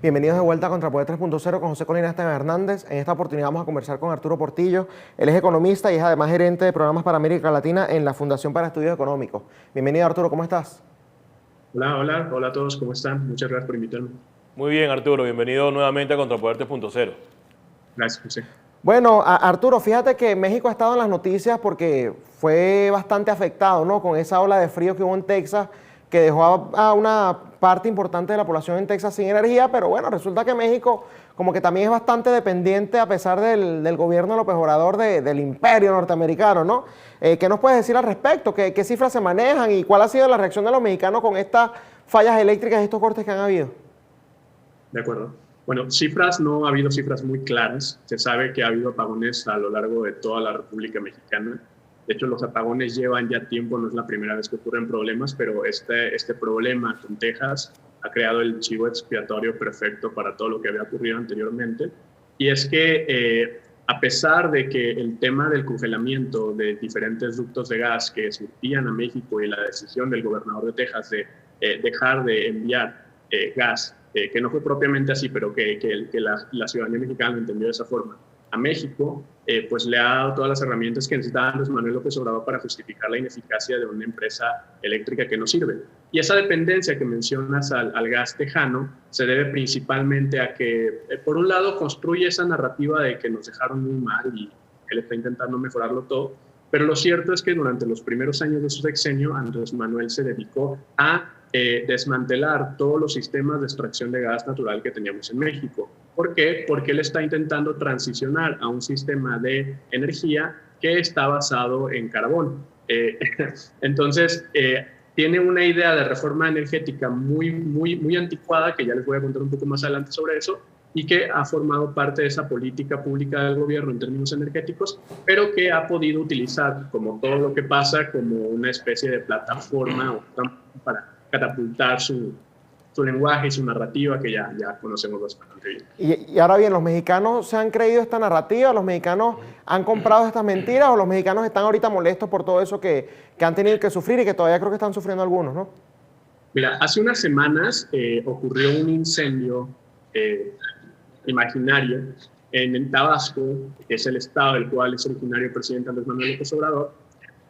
Bienvenidos de vuelta a Contrapoder 3.0 con José Colina Esteban Hernández. En esta oportunidad vamos a conversar con Arturo Portillo. Él es economista y es además gerente de programas para América Latina en la Fundación para Estudios Económicos. Bienvenido, Arturo, ¿cómo estás? Hola a todos, ¿cómo están? Muchas gracias por invitarme. Muy bien, Arturo, bienvenido nuevamente a Contrapoder 3.0. Gracias, José. Bueno, Arturo, fíjate que México ha estado en las noticias porque fue bastante afectado, ¿no?, con esa ola de frío que hubo en Texas, que dejó a una parte importante de la población en Texas sin energía, pero bueno, resulta que México como que también es bastante dependiente, a pesar del gobierno de López Obrador, del imperio norteamericano, ¿no? ¿Qué nos puedes decir al respecto? ¿Qué cifras se manejan y cuál ha sido la reacción de los mexicanos con estas fallas eléctricas y estos cortes que han habido? De acuerdo. Bueno, cifras, no ha habido cifras muy claras. Se sabe que ha habido apagones a lo largo de toda la República Mexicana. De hecho, los apagones llevan ya tiempo, no es la primera vez que ocurren problemas, pero este problema con Texas ha creado el chivo expiatorio perfecto para todo lo que había ocurrido anteriormente. Y es que a pesar de que el tema del congelamiento de diferentes ductos de gas que surtían a México y la decisión del gobernador de Texas de dejar de enviar gas, que no fue propiamente así, pero que la ciudadanía mexicana lo entendió de esa forma, a México, pues le ha dado todas las herramientas que necesitaba Andrés Manuel López Obrador para justificar la ineficacia de una empresa eléctrica que no sirve. Y esa dependencia que mencionas al gas tejano se debe principalmente a que, por un lado, construye esa narrativa de que nos dejaron muy mal y él está intentando mejorarlo todo, pero lo cierto es que durante los primeros años de su sexenio, Andrés Manuel se dedicó a desmantelar todos los sistemas de extracción de gas natural que teníamos en México. ¿Por qué? Porque él está intentando transicionar a un sistema de energía que está basado en carbón. Entonces, tiene una idea de reforma energética muy anticuada, que ya les voy a contar un poco más adelante sobre eso, y que ha formado parte de esa política pública del gobierno en términos energéticos, pero que ha podido utilizar, como todo lo que pasa, como una especie de plataforma para catapultar su lenguaje y su narrativa, que ya conocemos bastante bien. Y ahora bien, ¿los mexicanos se han creído esta narrativa? ¿Los mexicanos han comprado estas mentiras? ¿O los mexicanos están ahorita molestos por todo eso que han tenido que sufrir y que todavía creo que están sufriendo algunos, ¿no? Mira, hace unas semanas ocurrió un incendio imaginario en Tabasco, que es el estado del cual es originario el presidente Andrés Manuel López Obrador,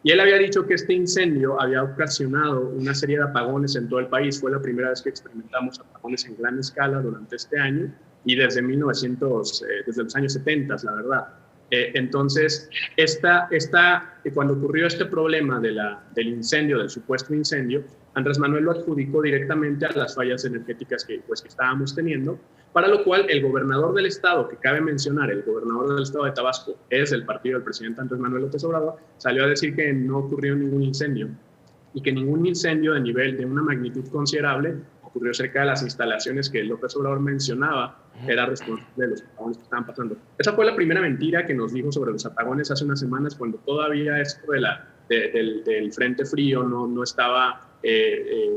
y él había dicho que este incendio había ocasionado una serie de apagones en todo el país. Fue la primera vez que experimentamos apagones en gran escala durante este año y desde desde los años 70, la verdad. Entonces, cuando ocurrió este problema del incendio, del supuesto incendio, Andrés Manuel lo adjudicó directamente a las fallas energéticas que estábamos teniendo, para lo cual el gobernador del estado, que cabe mencionar, el gobernador del estado de Tabasco, es del partido del presidente Andrés Manuel López Obrador, salió a decir que no ocurrió ningún incendio y que ningún incendio de nivel de una magnitud considerable ocurrió cerca de las instalaciones que López Obrador mencionaba era responsable de los apagones que estaban pasando. Esa fue la primera mentira que nos dijo sobre los apagones hace unas semanas, cuando todavía esto del frente frío no estaba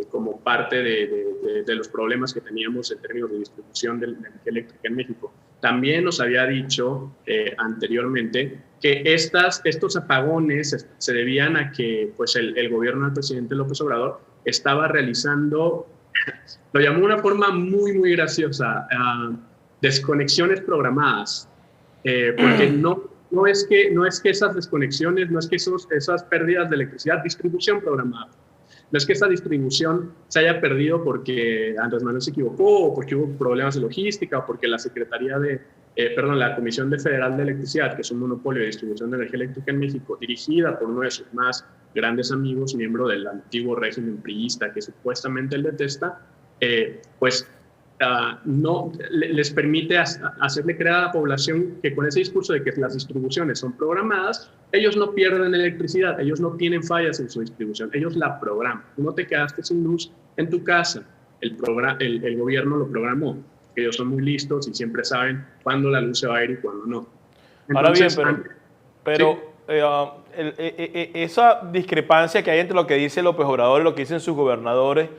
como parte de los problemas que teníamos en términos de distribución de energía eléctrica en México. También nos había dicho anteriormente que estos apagones se debían a que pues, el gobierno del presidente López Obrador estaba realizando, lo llamó de una forma muy graciosa, desconexiones programadas, porque no es que esas desconexiones, no es que esas pérdidas de electricidad, distribución programada. No es que esa distribución se haya perdido porque Andrés Manuel se equivocó, o porque hubo problemas de logística, o porque la la Comisión Federal de Electricidad, que es un monopolio de distribución de energía eléctrica en México, dirigida por uno de sus más grandes amigos, miembro del antiguo régimen priista que supuestamente él detesta, no les permite hacerle creer a la población que con ese discurso de que las distribuciones son programadas, ellos no pierden electricidad, ellos no tienen fallas en su distribución, ellos la programan. Tú no te quedaste sin luz en tu casa, el gobierno lo programó, ellos son muy listos y siempre saben cuándo la luz se va a ir y cuándo no. Entonces, ahora bien, pero sí. Esa discrepancia que hay entre lo que dice López Obrador y lo que dicen sus gobernadores,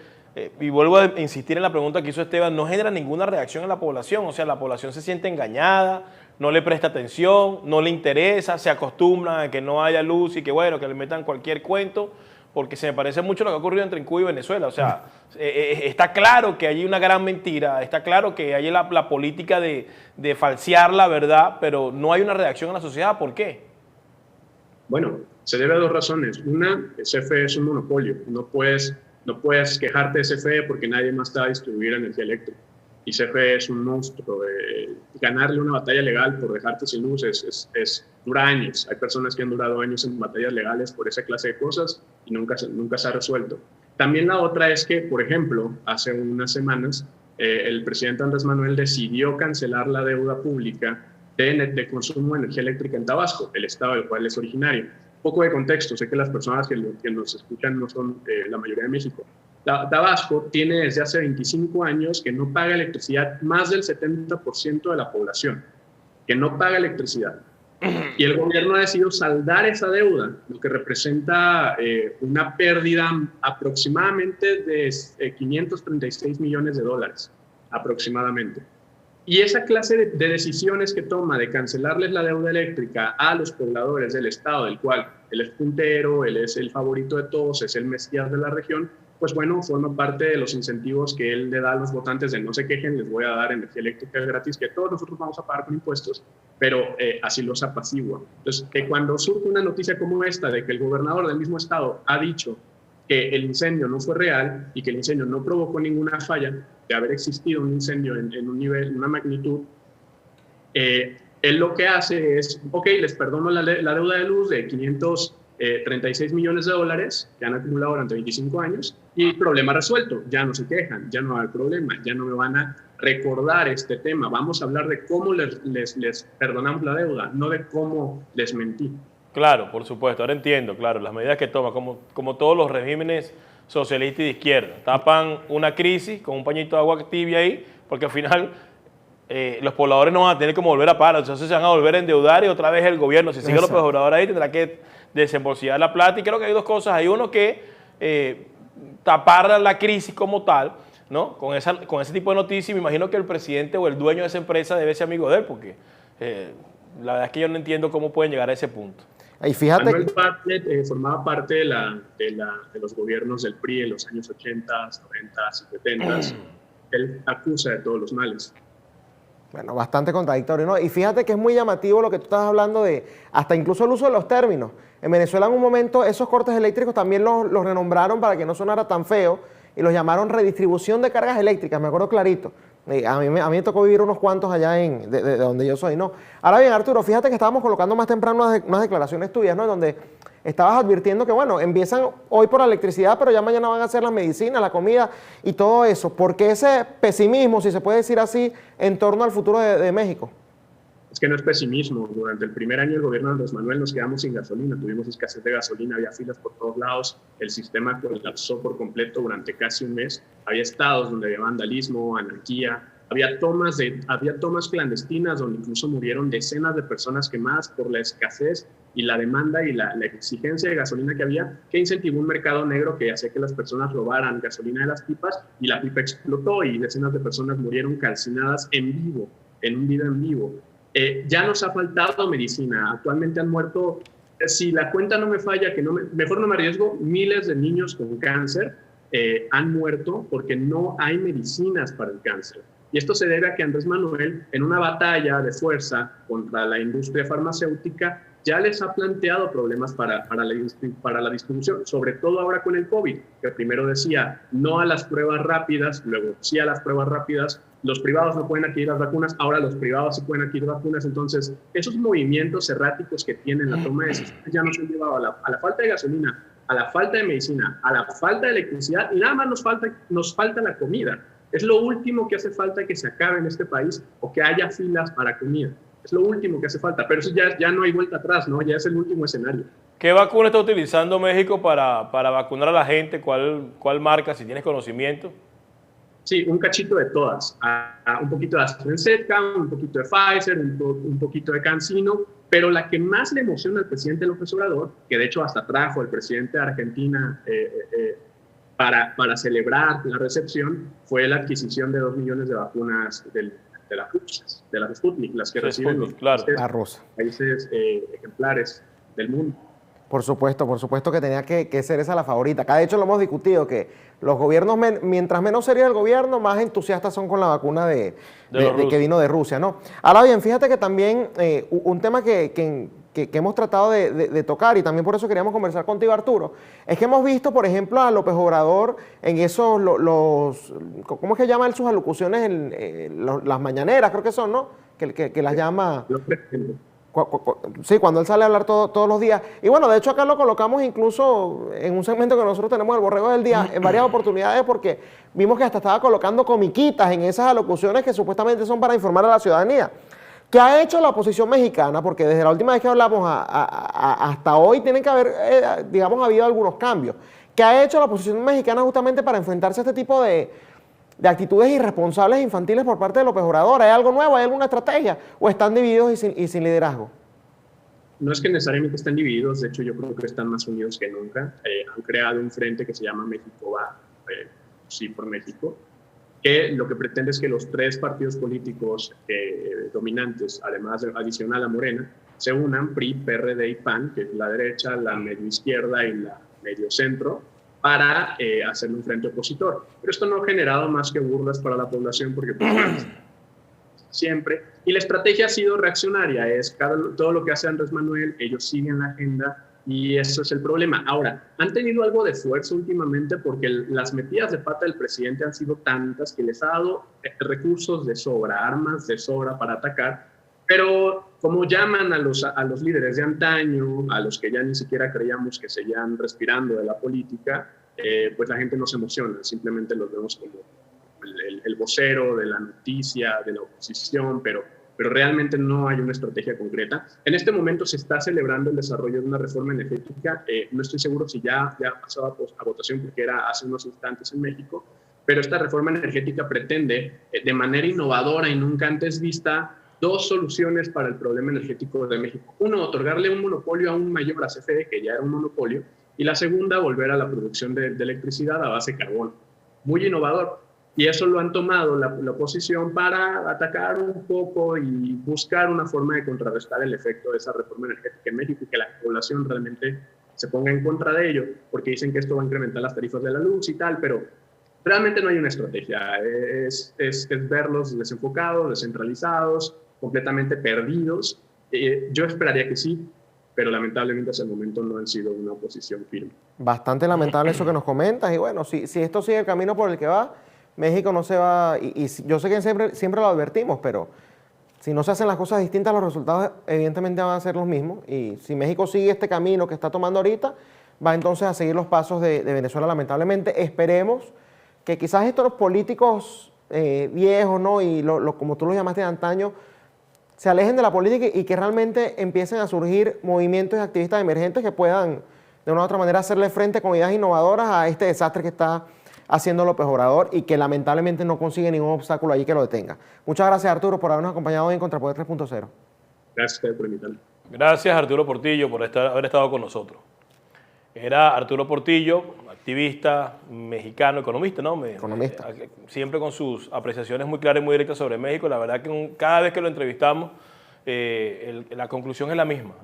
y vuelvo a insistir en la pregunta que hizo Esteban, no genera ninguna reacción en la población. O sea, la población se siente engañada, no le presta atención, no le interesa, se acostumbran a que no haya luz y que bueno, que le metan cualquier cuento. porque se me parece mucho lo que ha ocurrido entre Cuba y Venezuela. O sea, está claro que hay una gran mentira, está claro que hay la política de falsear la verdad, pero no hay una reacción en la sociedad. ¿Por qué? Bueno, se debe a dos razones. Una, CFE es un monopolio. No puedes quejarte de CFE porque nadie más te va a distribuir energía eléctrica. Y CFE es un monstruo. Ganarle una batalla legal por dejarte sin luz dura años. Hay personas que han durado años en batallas legales por esa clase de cosas y nunca se ha resuelto. También la otra es que, por ejemplo, hace unas semanas, el presidente Andrés Manuel decidió cancelar la deuda pública de consumo de energía eléctrica en Tabasco, el estado del cual es originario. Un poco de contexto, sé que las personas que nos escuchan no son la mayoría de México. Tabasco tiene desde hace 25 años que no paga electricidad, más del 70% de la población, que no paga electricidad. Y el gobierno ha decidido saldar esa deuda, lo que representa una pérdida aproximadamente de 536 millones de dólares, aproximadamente. Y esa clase de decisiones que toma de cancelarles la deuda eléctrica a los pobladores del estado, del cual él es puntero, él es el favorito de todos, es el mesías de la región, pues bueno, forma parte de los incentivos que él le da a los votantes de no se quejen, les voy a dar energía eléctrica gratis, que todos nosotros vamos a pagar con impuestos, pero así los apacigua. Entonces, cuando surge una noticia como esta de que el gobernador del mismo estado ha dicho que el incendio no fue real y que el incendio no provocó ninguna falla, de haber existido un incendio en un nivel, una magnitud, él lo que hace es, ok, les perdono la deuda de luz de 536 millones de dólares que han acumulado durante 25 años y problema resuelto, ya no se quejan, ya no hay problema, ya no me van a recordar este tema, vamos a hablar de cómo les perdonamos la deuda, no de cómo les mentí. Claro, por supuesto, ahora entiendo, claro, las medidas que toma, como todos los regímenes socialistas y de izquierda, tapan una crisis con un pañito de agua tibia ahí, porque al final los pobladores no van a tener que volver a pagar, entonces se van a volver a endeudar y otra vez el gobierno, si sigue López Obrador ahí, tendrá que desembolsillar la plata. Y creo que hay dos cosas, hay uno que tapar la crisis como tal, ¿no? Con ese tipo de noticias, me imagino que el presidente o el dueño de esa empresa debe ser amigo de él, porque la verdad es que yo no entiendo cómo pueden llegar a ese punto. Y fíjate Manuel Bartlett formaba parte de los gobiernos del PRI en los años 80, 90 y 70. Él acusa de todos los males. Bueno, bastante contradictorio, ¿no? Y fíjate que es muy llamativo lo que tú estás hablando de, hasta incluso el uso de los términos. En Venezuela en un momento esos cortes eléctricos también los renombraron para que no sonara tan feo y los llamaron redistribución de cargas eléctricas, me acuerdo clarito. A mí me tocó vivir unos cuantos allá de donde yo soy, ¿no? Ahora bien, Arturo, fíjate que estábamos colocando más temprano unas declaraciones tuyas, ¿no? En donde estabas advirtiendo que, bueno, empiezan hoy por la electricidad, pero ya mañana van a ser las medicinas, la comida y todo eso. ¿Por qué ese pesimismo, si se puede decir así, en torno al futuro de México? Es que no es pesimismo. Durante el primer año del gobierno de Andrés Manuel nos quedamos sin gasolina, tuvimos escasez de gasolina, había filas por todos lados, el sistema colapsó por completo durante casi un mes, había estados donde había vandalismo, anarquía, había tomas clandestinas donde incluso murieron decenas de personas quemadas por la escasez y la demanda y la exigencia de gasolina que había, que incentivó un mercado negro que hacía que las personas robaran gasolina de las pipas y la pipa explotó y decenas de personas murieron calcinadas en vivo, en un video en vivo. Ya nos ha faltado medicina. Actualmente han muerto, si la cuenta no me falla, mejor no me arriesgo, miles de niños con cáncer han muerto porque no hay medicinas para el cáncer. Y esto se debe a que Andrés Manuel, en una batalla de fuerza contra la industria farmacéutica, ya les ha planteado problemas para la distribución, sobre todo ahora con el COVID, que primero decía no a las pruebas rápidas, luego sí a las pruebas rápidas, los privados no pueden adquirir las vacunas, ahora los privados sí pueden adquirir vacunas. Entonces, esos movimientos erráticos que tienen la toma de decisiones ya nos han llevado a la falta de gasolina, a la falta de medicina, a la falta de electricidad y nada más nos falta la comida. Es lo último que hace falta que se acabe en este país o que haya filas para comida. Es lo último que hace falta, pero eso ya no hay vuelta atrás, ¿no? Ya es el último escenario. ¿Qué vacuna está utilizando México para vacunar a la gente? ¿Cuál marca, si tienes conocimiento? Sí, un cachito de todas. Un poquito de AstraZeneca, un poquito de Pfizer, un poquito de CanSino, pero la que más le emociona al presidente López Obrador, que de hecho hasta trajo al presidente de Argentina para celebrar la recepción, fue la adquisición de 2 millones de vacunas de las Sputnik, las que reciben los claro. países ejemplares del mundo. Por supuesto que tenía que ser esa la favorita. Acá de hecho lo hemos discutido, que los gobiernos, mientras menos serio el gobierno, más entusiastas son con la vacuna de que vino de Rusia, ¿no? Ahora bien, fíjate que también un tema que hemos tratado de tocar, y también por eso queríamos conversar contigo, Arturo, es que hemos visto, por ejemplo, a López Obrador en esos, ¿cómo es que llama él sus alocuciones? Las mañaneras, creo que son, ¿no? Que las llama... Sí, cuando él sale a hablar todos los días. Y bueno, de hecho acá lo colocamos incluso en un segmento que nosotros tenemos, el Borrego del Día, en varias oportunidades, porque vimos que hasta estaba colocando comiquitas en esas alocuciones que supuestamente son para informar a la ciudadanía. ¿Qué ha hecho la oposición mexicana? Porque desde la última vez que hablamos hasta hoy tienen que haber, digamos, habido algunos cambios. ¿Qué ha hecho la oposición mexicana justamente para enfrentarse a este tipo de actitudes irresponsables e infantiles por parte de López Obrador? ¿Hay algo nuevo? ¿Hay alguna estrategia? ¿O están divididos y sin liderazgo? No es que necesariamente estén divididos, de hecho yo creo que están más unidos que nunca. Han creado un frente que se llama México Va, Sí por México, que lo que pretende es que los tres partidos políticos dominantes, además adicional a Morena, se unan, PRI, PRD y PAN, que es la derecha, la medio izquierda y la medio centro, para hacer un frente opositor. Pero esto no ha generado más que burlas para la población, porque siempre. Y la estrategia ha sido reaccionaria, todo lo que hace Andrés Manuel, ellos siguen la agenda, y eso es el problema. Ahora, han tenido algo de fuerza últimamente porque las metidas de pata del presidente han sido tantas que les ha dado recursos de sobra, armas de sobra para atacar, pero como llaman a los líderes de antaño, a los que ya ni siquiera creíamos que seguían respirando de la política, pues la gente no se emociona, simplemente los vemos como el vocero de la noticia, de la oposición, pero realmente no hay una estrategia concreta. En este momento se está celebrando el desarrollo de una reforma energética, no estoy seguro si ya pasó a votación porque era hace unos instantes en México, pero esta reforma energética pretende, de manera innovadora y nunca antes vista, dos soluciones para el problema energético de México. Uno, otorgarle un monopolio aún mayor a CFE, que ya era un monopolio, y la segunda, volver a la producción de electricidad a base de carbón. Muy innovador. Y eso lo han tomado la oposición para atacar un poco y buscar una forma de contrarrestar el efecto de esa reforma energética en México y que la población realmente se ponga en contra de ello, porque dicen que esto va a incrementar las tarifas de la luz y tal, pero realmente no hay una estrategia. Es verlos desenfocados, descentralizados, completamente perdidos. Yo esperaría que sí, pero lamentablemente hasta el momento no han sido una oposición firme. Bastante lamentable eso que nos comentas, y bueno, si esto sigue el camino por el que va, México no se va, y yo sé que siempre lo advertimos, pero si no se hacen las cosas distintas, los resultados evidentemente van a ser los mismos, y si México sigue este camino que está tomando ahorita, va entonces a seguir los pasos de Venezuela, lamentablemente. Esperemos que quizás estos políticos viejos, ¿no? Y como tú los llamaste de antaño, se alejen de la política y que realmente empiecen a surgir movimientos y activistas emergentes que puedan de una u otra manera hacerle frente con ideas innovadoras a este desastre que está haciendo López Obrador y que lamentablemente no consigue ningún obstáculo allí que lo detenga. Muchas gracias, Arturo, por habernos acompañado hoy en Contrapoder 3.0. Gracias por invitarme. Gracias, Arturo Portillo, por haber estado con nosotros. Era Arturo Portillo, activista mexicano, economista, ¿no? Economista. Siempre con sus apreciaciones muy claras y muy directas sobre México. La verdad que cada vez que lo entrevistamos, la conclusión es la misma.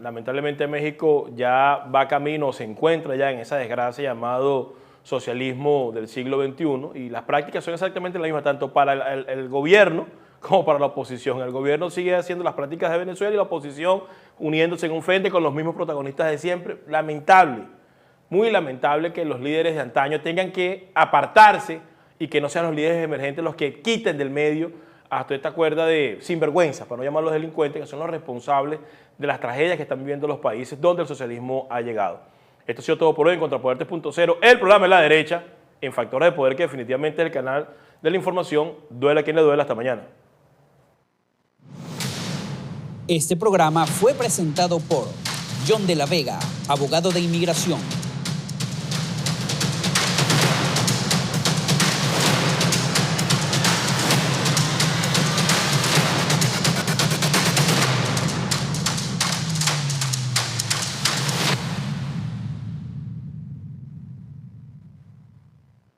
Lamentablemente México ya va camino, se encuentra ya en esa desgracia llamado socialismo del siglo XXI, y las prácticas son exactamente las mismas, tanto para el gobierno como para la oposición. El gobierno sigue haciendo las prácticas de Venezuela y la oposición uniéndose en un frente con los mismos protagonistas de siempre. Lamentable, muy lamentable que los líderes de antaño tengan que apartarse y que no sean los líderes emergentes los que quiten del medio a toda esta cuerda de sinvergüenza, para no llamarlos delincuentes, que son los responsables de las tragedias que están viviendo los países donde el socialismo ha llegado. Esto ha sido todo por hoy en Contrapoder 3.0, el programa de la derecha, en Factores de Poder, que definitivamente es el canal de la información. Duela a quien le duela. Hasta mañana. Este programa fue presentado por John de la Vega, abogado de inmigración.